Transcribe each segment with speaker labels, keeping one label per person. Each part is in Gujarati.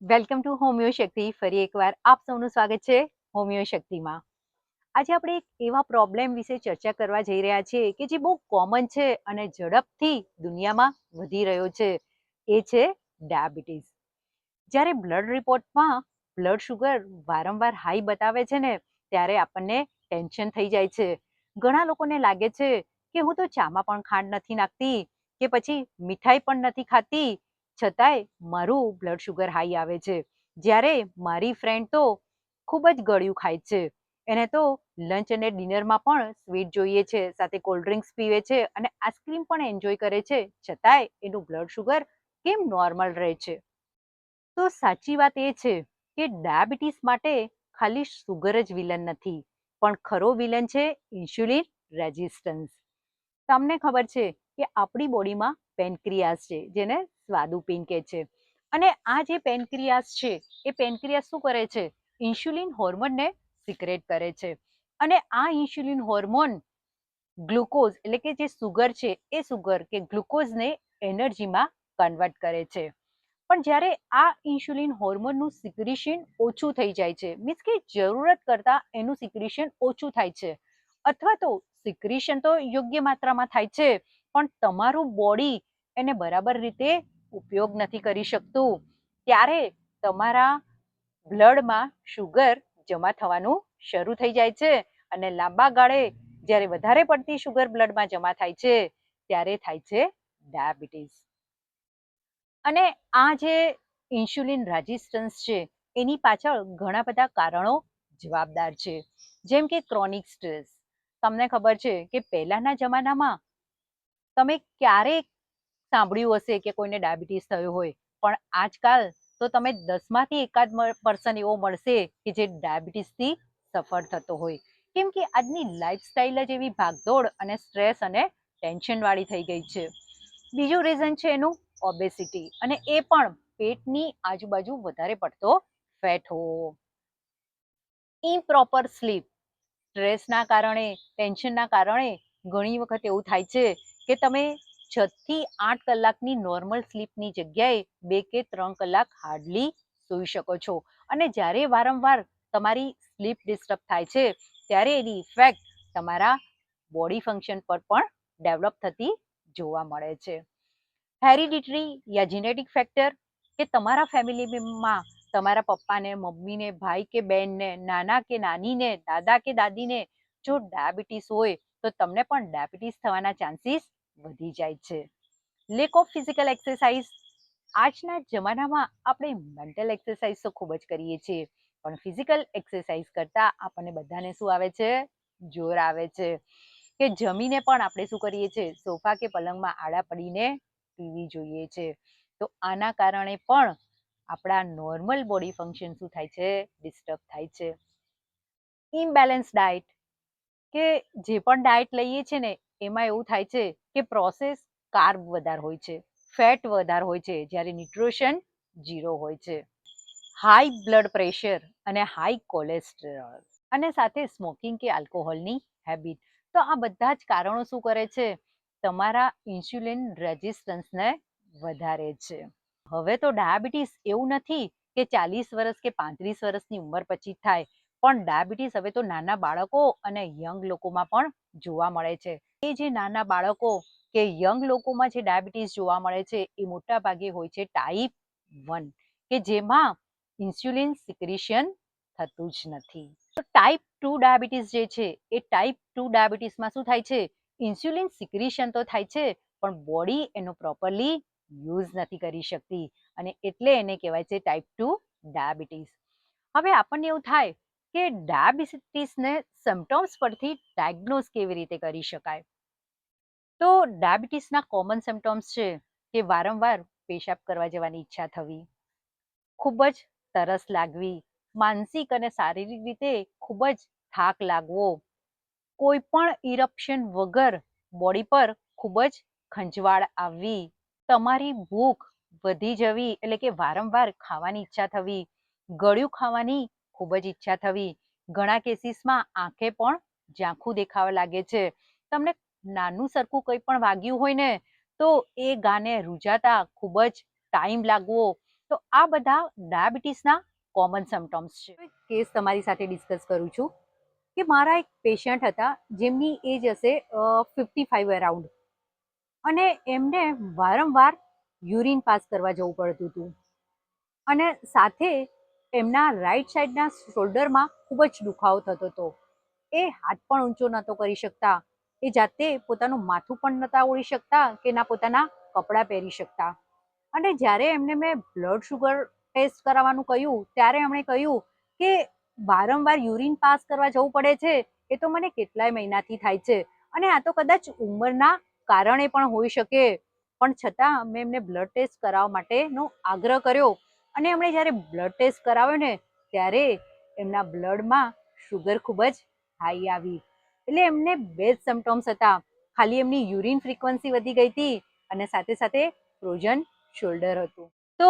Speaker 1: વેલકમ ટુ હોમિયો શક્તિ. ફરી એકવાર આપ સૌનું સ્વાગત છે હોમિયો શક્તિમાં. આજે આપણે એક એવા પ્રોબ્લેમ વિશે ચર્ચા કરવા જઈ રહ્યા છીએ કે જે બહુ કોમન છે અને ઝડપથી દુનિયામાં વધી રહ્યો છે. એ છે ડાયાબિટીસ. જ્યારે બ્લડ રિપોર્ટમાં બ્લડ શુગર વારંવાર હાઈ બતાવે છે ને, ત્યારે આપણને ટેન્શન થઈ જાય છે. ઘણા લોકોને લાગે છે કે હું તો ચામાં પણ ખાંડ નથી નાખતી કે પછી મીઠાઈ પણ નથી ખાતી, છતાંય મારું બ્લડ શુગર હાઈ આવે છે. જ્યારે મારી ફ્રેન્ડ તો ખૂબ જ ગળ્યું ખાય છે. એને તો લંચ અને ડિનરમાં પણ સ્વીટ જોઈએ છે, સાથે કોલ્ડ ડ્રિંક્સ પીવે છે અને આઈસ્ક્રીમ પણ એન્જોય કરે છે, છતાંય એનું બ્લડ શુગર કેમ નોર્મલ રહે છે? તો સાચી વાત એ છે કે ડાયાબિટીસ માટે ખાલી સુગર જ વિલન નથી, પણ ખરો વિલન છે ઇન્સ્યુલિન રેઝિસ્ટન્સ. તમને ખબર છે કે આપણી બોડીમાં પેનક્રિયાસ છે, જેને સ્વાદુપિંડ કહે છે. અને આ જે પેનક્રિયાસ છે, એ પેનક્રિયાસ શું કરે છે? ઇન્સ્યુલિન હોર્મોનને સિક્રેટ કરે છે. અને આ ઇન્સ્યુલિન હોર્મોન ગ્લુકોઝ એટલે કે જે સુગર છે, એ સુગર કે ગ્લુકોઝને એનર્જીમાં કન્વર્ટ કરે છે. પણ જ્યારે આ ઇન્સ્યુલિન હોર્મોનનું સિક્રેશન ઓછું થઈ જાય છે, મીન્સ કે જરૂરત કરતા એનું સિક્રેશન ઓછું થાય છે, અથવા તો સિક્રેશન તો યોગ્ય માત્રામાં થાય છે, પણ તમારું બોડી એને બરાબર રીતે ઉપયોગ નથી કરી શકતું, ત્યારે તમારા બ્લડમાં શુગર જમા થવાનું શરૂ થઈ જાય છે. અને લાંબા ગાળે જ્યારે વધારે પડતી શુગર બ્લડમાં જમા થાય છે, ત્યારે થાય છે ડાયાબિટીસ. અને આ જે ઇન્સ્યુલિન રેઝિસ્ટન્સ છે, એની પાછળ ઘણા બધા કારણો જવાબદાર છે, જેમ કે ક્રોનિક સ્ટ્રેસ. તમને ખબર છે કે પહેલાના જમાનામાં તમે ક્યારેક સાંભળ્યું હશે કે કોઈને ડાયાબિટીસ થયો હોય, પણ આજકાલ તો તમે 10માંથી એકાદ પર્સન એવો મળશે કે જે ડાયાબિટીસથી સફર થતો હોય. કેમ કે આજની લાઈફસ્ટાઈલ જ એવી ભાગદોડ અને સ્ટ્રેસ અને ટેન્શન વાળી થઈ ગઈ છે. બીજું રીઝન છે એનું ઓબેસિટી, અને એ પણ પેટની આજુબાજુ વધારે પડતો ફેટ હોવો. ઇમ્પ્રોપર સ્લીપ, સ્ટ્રેસના કારણે, ટેન્શનના કારણે ઘણી વખત એવું થાય છે કે તમે 6 થી 8 કલાકની નોર્મલ સ્લીપની જગ્યાએ 2 કે 3 કલાક હાર્ડલી સૂઈ શકો છો. અને જ્યારે વારંવાર તમારી સ્લીપ ડિસ્ટર્બ થાય છે, ત્યારે એની ઇફેક્ટ તમારા બોડી ફંક્શન પર પણ ડેવલપ થતી જોવા મળે છે. હેરિડિટરી યા જીનેટિક ફેક્ટર, કે તમારા ફેમિલીમાં તમારા પપ્પાને, મમ્મીને, ભાઈ કે બહેનને, નાના કે નાનીને, દાદા કે દાદીને જો ડાયાબિટીસ હોય, તો તમને પણ ડાયાબિટીસ થવાના ચાન્સીસ વધી જાય છે. Lack of physical exercise. આજના જમાનામાં આપણે મેન્ટલ એક્સરસાઇઝ તો ખૂબ જ કરીએ છીએ, પણ ફિઝિકલ એક્સરસાઇઝ કરતા આપણને બધાને શું આવે છે? જોર આવે છે. કે જમીને પણ આપણે શું કરીએ છીએ? સોફા કે પલંગમાં આડા પડીને ટીવી જોઈએ છે. તો આના કારણે પણ આપણા નોર્મલ બોડી ફંક્શન શું થાય છે? ડિસ્ટર્બ થાય છે. ઇમ્બેલેન્સ ડાયટ, કે જે પણ ડાયટ લઈએ છે ને, એમાં એવું થાય છે કે પ્રોસેસ કાર્બ વધારે હોય છે, ફેટ વધારે હોય છે, જ્યારે ન્યુટ્રિશન 0 હોય છે. હાઈ બ્લડ પ્રેશર અને હાઈ કોલેસ્ટ્રોલ, અને સાથે સ્મોકિંગ કે આલ્કોહોલની હેબિટ. તો આ બધા જ કારણો શું કરે છે? તમારા ઇન્સ્યુલિન રેઝિસ્ટન્સને વધારે છે. હવે તો ડાયાબિટીસ એવું નથી કે 40 વર્ષ કે 35 વર્ષની ઉંમર પછી થાય, પણ ડાયાબિટીસ હવે તો નાના બાળકો અને યંગ લોકોમાં પણ જોવા મળે છે. એ જે નાના બાળકો કે યંગ લોકોમાં જે ડાયાબિટીસ જોવા મળે છે, એ મોટા ભાગે હોય છે ટાઈપ 1, કે જેમાં ઇન્સ્યુલિન સિક્રેશન થતું જ નથી. તો ટાઈપ 2 ડાયાબિટીસ જે છે, એ ટાઈપ 2 ડાયાબિટીસમાં શું થાય છે? ઇન્સ્યુલિન સિક્રેશન તો થાય છે, પણ બોડી એનો પ્રોપરલી યુઝ નથી કરી શકતી, અને એટલે એને કહેવાય છે ટાઈપ 2 ડાયાબિટીસ. હવે આપણને એવું થાય કે ડાયાબિટીસને સિમ્પટમ્સ પરથી ડાયગ્નોઝ કેવી રીતે કરી શકાય? તો ડાયાબિટીસના કોમન સિમ્પટમ્સ છે કે વારંવાર પેશાબ કરવા જવાની ઈચ્છા થવી, ખૂબ જ તરસ લાગવી, માનસિક અને શારીરિક રીતે ખૂબ જ થાક લાગવો, કોઈ પણ ઇરપ્શન વગર બોડી પર ખૂબ જ ખંજવાળ આવવી, તમારી ભૂખ વધી જવી એટલે કે વારંવાર ખાવાની ઈચ્છા થવી, ગળ્યું ખાવાની ખૂબ જ ઈચ્છા થવી, ઘણા કેસીસમાં આંખે પણ ઝાંખું દેખાવા લાગે છે. તમને નાનું સરખું કંઈ પણ વાગ્યું હોય ને, તો એ ગાને રૂંઝાતા ખૂબ જ ટાઈમ લાગવો. તો આ બધા ડાયાબિટીસના કોમન સિમ્પટોમ્સ છે. કેસ તમારી સાથે ડિસ્કસ કરું છું કે મારા એક પેશન્ટ હતા જેમની એજ હશે 55 અરાઉન્ડ, અને એમને વારંવાર યુરિન પાસ કરવા જવું પડતું હતું, અને સાથે એમના રાઈટ સાઈડના શોલ્ડરમાં ખૂબ જ દુખાવો થતો હતો. એ હાથ પણ ઊંચો નહોતો કરી શકતા, એ જાતે પોતાનું માથું પણ નહોતા ઓળી શકતા કે ના પોતાના કપડાં પહેરી શકતા. અને જ્યારે એમને મેં બ્લડ શુગર ટેસ્ટ કરાવવાનું કહ્યું ત્યારે એમણે કહ્યું કે વારંવાર યુરિન પાસ કરવા જવું પડે છે, એ તો મને કેટલાય મહિનાથી થાય છે, અને આ તો કદાચ ઉંમરના કારણે પણ હોઈ શકે. પણ છતાં મેં એમને બ્લડ ટેસ્ટ કરાવવા માટેનો આગ્રહ કર્યો, અને એમણે જ્યારે બ્લડ ટેસ્ટ કરાવ્યો ને ત્યારે એમના બ્લડમાં શુગર ખૂબ જ હાઈ આવી. એટલે એમને બે જ સિમ્પટોમ્સ હતા, ખાલી એમની યુરિન ફ્રીક્વન્સી વધી ગઈ હતી અને સાથે સાથે ફ્રોઝન શોલ્ડર હતું. તો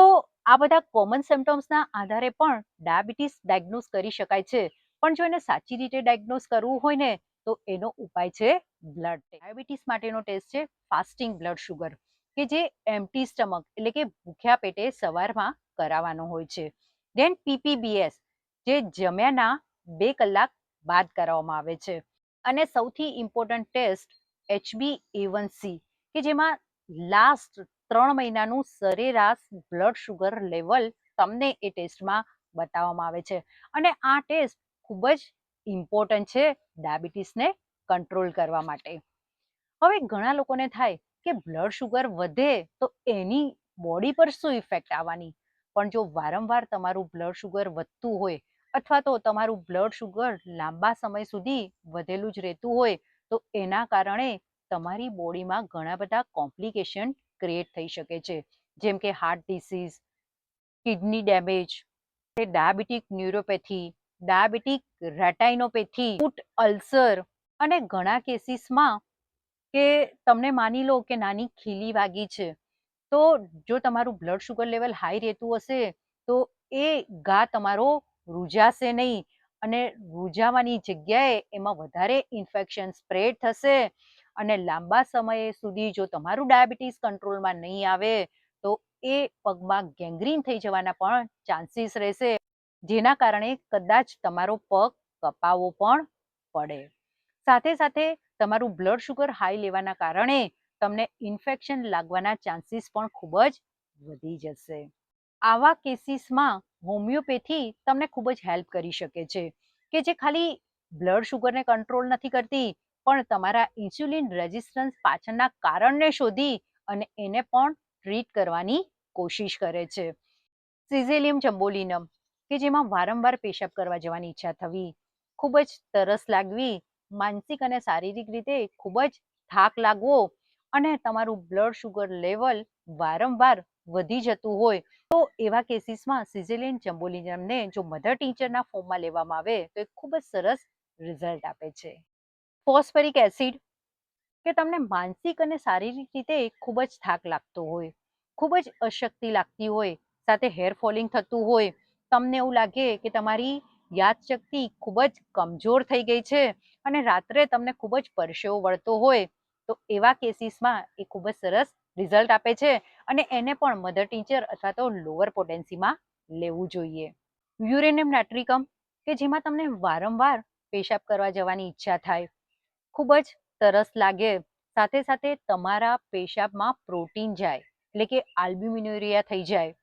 Speaker 1: આ બધા કોમન સિમ્પટોમ્સના આધારે પણ ડાયાબિટીસ ડાયગ્નોઝ કરી શકાય છે. પણ જો એને સાચી રીતે ડાયગ્નોઝ કરવું હોય ને તો એનો ઉપાય છે બ્લડ ટેસ્ટ. ડાયાબિટીસ માટેનો ટેસ્ટ છે ફાસ્ટિંગ બ્લડ શુગર, કે જે એમ્પ્ટી સ્ટમક એટલે કે ભૂખ્યા પેટે સવારમાં કરાવવાનો હોય છે. ધેન પીપીબીએસ, જે જમ્યાના 2 કલાક બાદ કરાવવામાં આવે છે. અને સૌથી ઇમ્પોર્ટન્ટ ટેસ્ટ HbA1c, કે જેમાં લાસ્ટ 3 મહિનાનું સરેરાશ બ્લડ શુગર લેવલ તમને એ ટેસ્ટમાં બતાવવામાં આવે છે. અને આ ટેસ્ટ ખૂબ જ ઇમ્પોર્ટન્ટ છે ડાયાબિટીસને કંટ્રોલ કરવા માટે. હવે ઘણા લોકોને થાય કે બ્લડ શુગર વધે તો એની બોડી પર શું ઇફેક્ટ આવવાની. પણ જો વારંવાર તમારું બ્લડ શુગર વધતું હોય અથવા તો તમારું બ્લડ શુગર લાંબા સમય સુધી વધેલું જ રહેતું હોય તો એના કારણે તમારી બોડીમાં ઘણા બધા કોમ્પ્લિકેશન ક્રિએટ થઈ શકે છે, જેમ કે heart disease, kidney damage, diabetic neuropathy, diabetic retinopathy, foot ulcer, અને ઘણા કેસીસમાં કે તમને માની લો કે નાની ખીલી વાગી છે, તો જો તમારું બ્લડ શુગર લેવલ હાઈ રહેતું હશે તો એ ઘા તમારો રૂજાશે નહીં, અને રૂજાવાની જગ્યાએ એમાં વધારે ઇન્ફેક્શન સ્પ્રેડ થશે, અને લાંબા સમય સુધી જો તમારું ડાયાબિટીસ કંટ્રોલમાં નહીં આવે તો એ પગમાં ગેંગ્રીન થઈ જવાના પણ ચાન્સીસ રહેશે, જેના કારણે કદાચ તમારો પગ કપાવવો પણ પડે. સાથે સાથે તમારું બ્લડ શુગર હાઈ લેવાના કારણે તમને ઇન્ફેક્શન લાગવાના ચાન્સીસ પણ ખૂબ જ વધી જશે. આવા કેસીસમાં હોમિયોપેથી તમને ખૂબ જ હેલ્પ કરી શકે છે, કે જે ખાલી બ્લડ શુગરને કંટ્રોલ નથી કરતી પણ તમારા ઇન્સ્યુલિન રેઝિસ્ટન્સ પાછળના કારણને શોધી અને એને પણ ટ્રીટ કરવાની કોશિશ કરે છે. સિઝેલિયમ ચંબોલિનમ, કે જેમાં વારંવાર પેશાબ કરવા જવાની ઈચ્છા થવી, ખૂબ જ તરસ લાગવી, માનસિક અને શારીરિક રીતે ખૂબ જ થાક લાગવો, અને તમારું બ્લડ શુગર લેવલ વારંવાર વધી જતું હોય તો એવા કેસીસમાં સિઝેલિયમ ચંબોલિનમને જો મધર ટિંચરના ફોર્મમાં લેવામાં આવે તો એ ખૂબ જ સરસ રિઝલ્ટ આપે છે. ફોસ્ફરિક એસિડ, કે તમને માનસિક અને શારીરિક રીતે ખૂબ જ થાક લાગતો હોય, ખૂબ જ અશક્તિ લાગતી હોય, સાથે હેર ફોલિંગ થતું હોય, તમને એવું લાગે કે તમારી યાદશક્તિ ખૂબ જ કમજોર થઈ ગઈ છે અને રાત્રે તમને ખૂબ જ પરસેવો વળતો હોય તો એવા કેસીસમાં એ ખૂબ જ સરસ રિઝલ્ટ આપે છે, અને એને પણ મધર ટીચર અથવા તો લોઅર પોટેન્સીમાં લેવું જોઈએ. યુરેનિયમ નાઇટ્રિકમ, કે જેમાં તમને વારંવાર પેશાબ કરવા જવાની ઈચ્છા થાય, ખૂબ જ તરસ લાગે, સાથે સાથે તમારા પેશાબમાં પ્રોટીન જાય એટલે કે આલ્બ્યુમિન્યુરિયા થઈ જાય,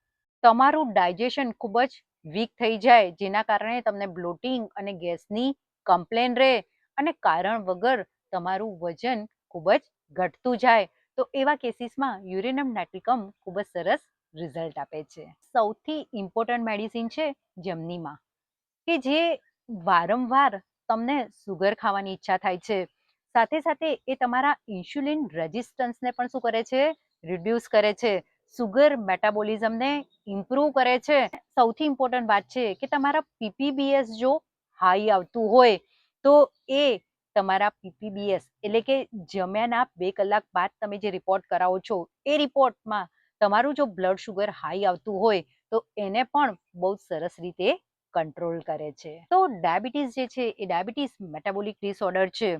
Speaker 1: તમારું ડાયજેશન ખૂબ જ વીક થઈ જાય, જેના કારણે તમને બ્લોટિંગ અને ગેસની કમ્પ્લેન રહે, અને કારણ વગર તમારું વજન ખૂબ જ ઘટતું જાય, તો એવા કેસીસમાં યુરેનિયમ નાઇટ્રિકમ ખૂબ જ સરસ રિઝલ્ટ આપે છે. સૌથી ઇમ્પોર્ટન્ટ મેડિસિન છે જમનીમાં, કે જે વારંવાર તમને સુગર ખાવાની ઈચ્છા થાય છે, સાથે સાથે એ તમારા ઇન્સ્યુલિન રેઝિસ્ટન્સને પણ શું કરે છે, રિડ્યુસ કરે છે, સુગર મેટાબોલિઝમને ઇમ્પ્રૂવ કરે છે. સૌથી ઇમ્પોર્ટન્ટ વાત છે કે તમારા પીપીબીએસ જો હાઈ આવતું હોય તો એ તમારા પીપીબીએસ એટલે કે જમ્યાના 2 કલાક બાદ તમે જે રિપોર્ટ કરાવો છો એ રિપોર્ટમાં તમારું જો બ્લડ શુગર હાઈ આવતું હોય તો એને પણ બહુ સરસ રીતે કંટ્રોલ કરે છે. તો ડાયાબિટીસ જે છે એ ડાયાબિટીસ મેટાબોલિક ડિસઓર્ડર છે.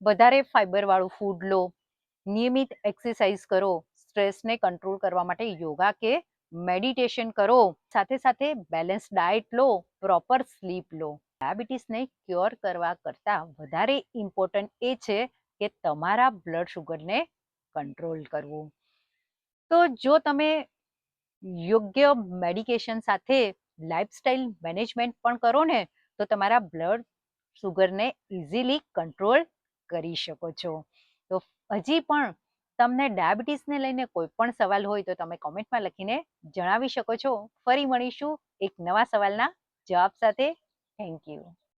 Speaker 1: વધારે ફાઈબરવાળું ફૂડ લો, નિયમિત એક્સરસાઇઝ કરો, સ્ટ્રેસને કંટ્રોલ કરવા માટે યોગા કે મેડિટેશન કરો, સાથે સાથે બેલેન્સ ડાયટ લો, પ્રોપર સ્લીપ લો. ડાયાબિટીસને ક્યોર કરવા કરતાં વધારે ઇમ્પોર્ટન્ટ એ છે કે તમારા બ્લડ શુગરને કંટ્રોલ કરવું. તો જો તમે યોગ્ય મેડિકેશન સાથે લાઇફસ્ટાઇલ મેનેજમેન્ટ પણ કરો ને તો તમારા બ્લડ શુગરને ઇઝીલી કંટ્રોલ કરી શકો છો. તો હજી પણ તમને ડાયાબિટીસને લઈને કોઈ પણ સવાલ હોય તો તમે કોમેન્ટમાં લખીને જણાવી શકો છો. ફરી મળીશું એક નવા સવાલના જવાબ સાથે. Thank you.